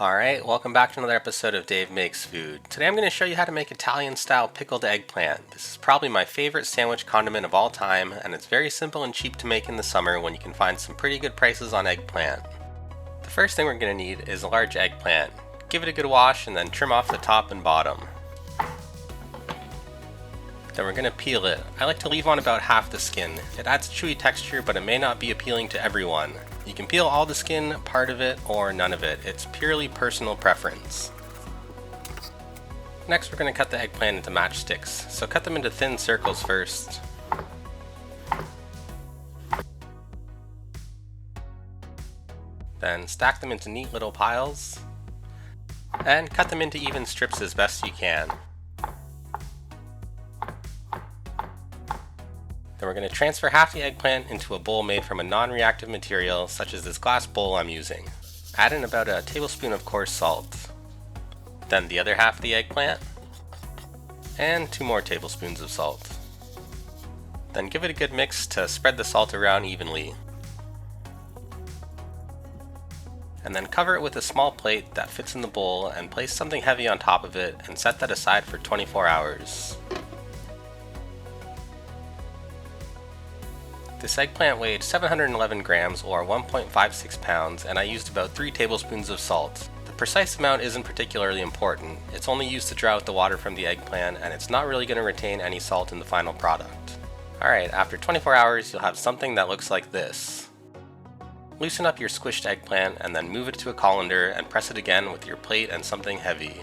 Alright, welcome back to another episode of Dave Makes Food. Today I'm going to show you how to make Italian-style pickled eggplant. This is probably my favorite sandwich condiment of all time, and it's very simple and cheap to make in the summer when you can find some pretty good prices on eggplant. The first thing we're going to need is a large eggplant. Give it a good wash and then trim off the top and bottom. Then we're going to peel it. I like to leave on about half the skin. It adds chewy texture, but it may not be appealing to everyone. You can peel all the skin, part of it, or none of it. It's purely personal preference. Next, we're going to cut the eggplant into matchsticks. So cut them into thin circles first. Then stack them into neat little piles. And cut them into even strips as best you can. Then we're going to transfer half the eggplant into a bowl made from a non-reactive material such as this glass bowl I'm using. Add in about a tablespoon of coarse salt. Then the other half of the eggplant. And 2 more tablespoons of salt. Then give it a good mix to spread the salt around evenly. And then cover it with a small plate that fits in the bowl and place something heavy on top of it and set that aside for 24 hours. This eggplant weighed 711 grams or 1.56 pounds, and I used about 3 tablespoons of salt. The precise amount isn't particularly important. It's only used to draw out the water from the eggplant, and it's not really going to retain any salt in the final product. Alright, after 24 hours you'll have something that looks like this. Loosen up your squished eggplant and then move it to a colander and press it again with your plate and something heavy.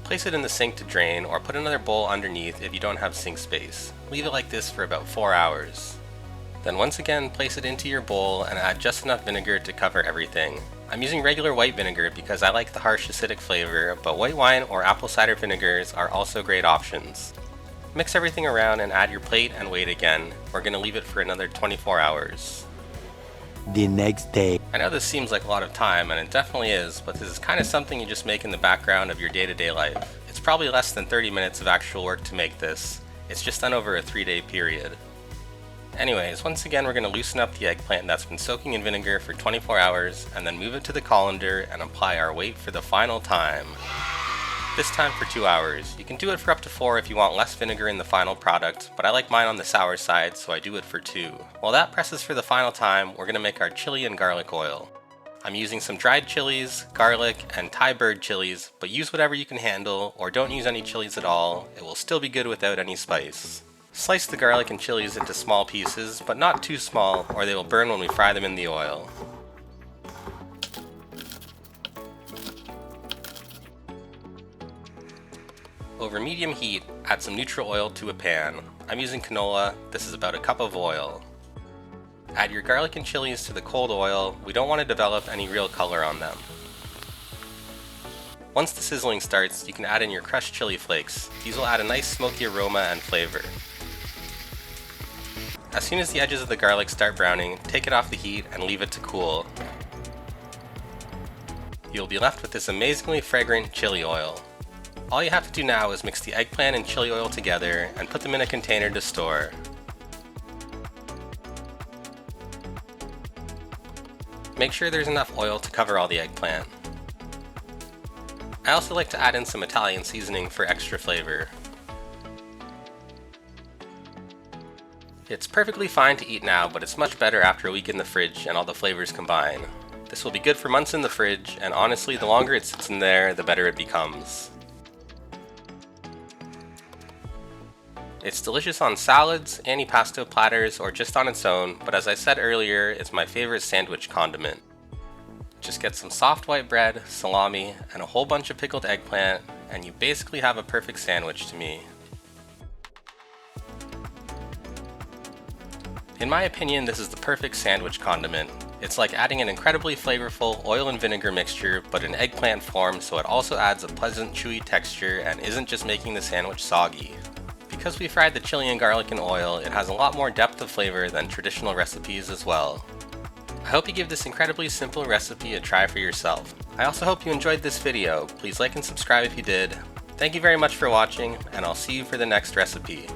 Place it in the sink to drain, or put another bowl underneath if you don't have sink space. Leave it like this for about 4 hours. Then once again, place it into your bowl and add just enough vinegar to cover everything. I'm using regular white vinegar because I like the harsh acidic flavor, but white wine or apple cider vinegars are also great options. Mix everything around and add your plate and wait again. We're going to leave it for another 24 hours. The next day. I know this seems like a lot of time, and it definitely is, but this is kind of something you just make in the background of your day-to-day life. It's probably less than 30 minutes of actual work to make this. It's just done over a 3-day period. Anyways, once again we're going to loosen up the eggplant that's been soaking in vinegar for 24 hours, and then move it to the colander and apply our weight for the final time. This time for 2 hours. You can do it for up to 4 if you want less vinegar in the final product, but I like mine on the sour side, so I do it for 2. While that presses for the final time, we're going to make our chili and garlic oil. I'm using some dried chilies, garlic, and Thai bird chilies, but use whatever you can handle, or don't use any chilies at all. It will still be good without any spice. Slice the garlic and chilies into small pieces, but not too small, or they will burn when we fry them in the oil. Over medium heat, add some neutral oil to a pan. I'm using canola. This is about a cup of oil. Add your garlic and chilies to the cold oil. We don't want to develop any real color on them. Once the sizzling starts, you can add in your crushed chili flakes. These will add a nice smoky aroma and flavor. As soon as the edges of the garlic start browning, take it off the heat and leave it to cool. You'll be left with this amazingly fragrant chili oil. All you have to do now is mix the eggplant and chili oil together and put them in a container to store. Make sure there's enough oil to cover all the eggplant. I also like to add in some Italian seasoning for extra flavor. It's perfectly fine to eat now, but it's much better after a week in the fridge and all the flavors combine. This will be good for months in the fridge, and honestly, the longer it sits in there, the better it becomes. It's delicious on salads, antipasto platters, or just on its own, but as I said earlier, it's my favorite sandwich condiment. Just get some soft white bread, salami, and a whole bunch of pickled eggplant, and you basically have a perfect sandwich to me. In my opinion, this is the perfect sandwich condiment. It's like adding an incredibly flavorful oil and vinegar mixture, but in eggplant form, so it also adds a pleasant chewy texture and isn't just making the sandwich soggy. Because we fried the chili and garlic in oil, it has a lot more depth of flavor than traditional recipes as well. I hope you give this incredibly simple recipe a try for yourself. I also hope you enjoyed this video. Please like and subscribe if you did. Thank you very much for watching, and I'll see you for the next recipe.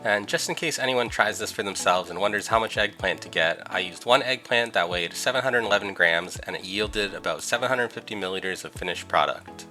And just in case anyone tries this for themselves and wonders how much eggplant to get, I used one eggplant that weighed 711 grams and it yielded about 750 milliliters of finished product.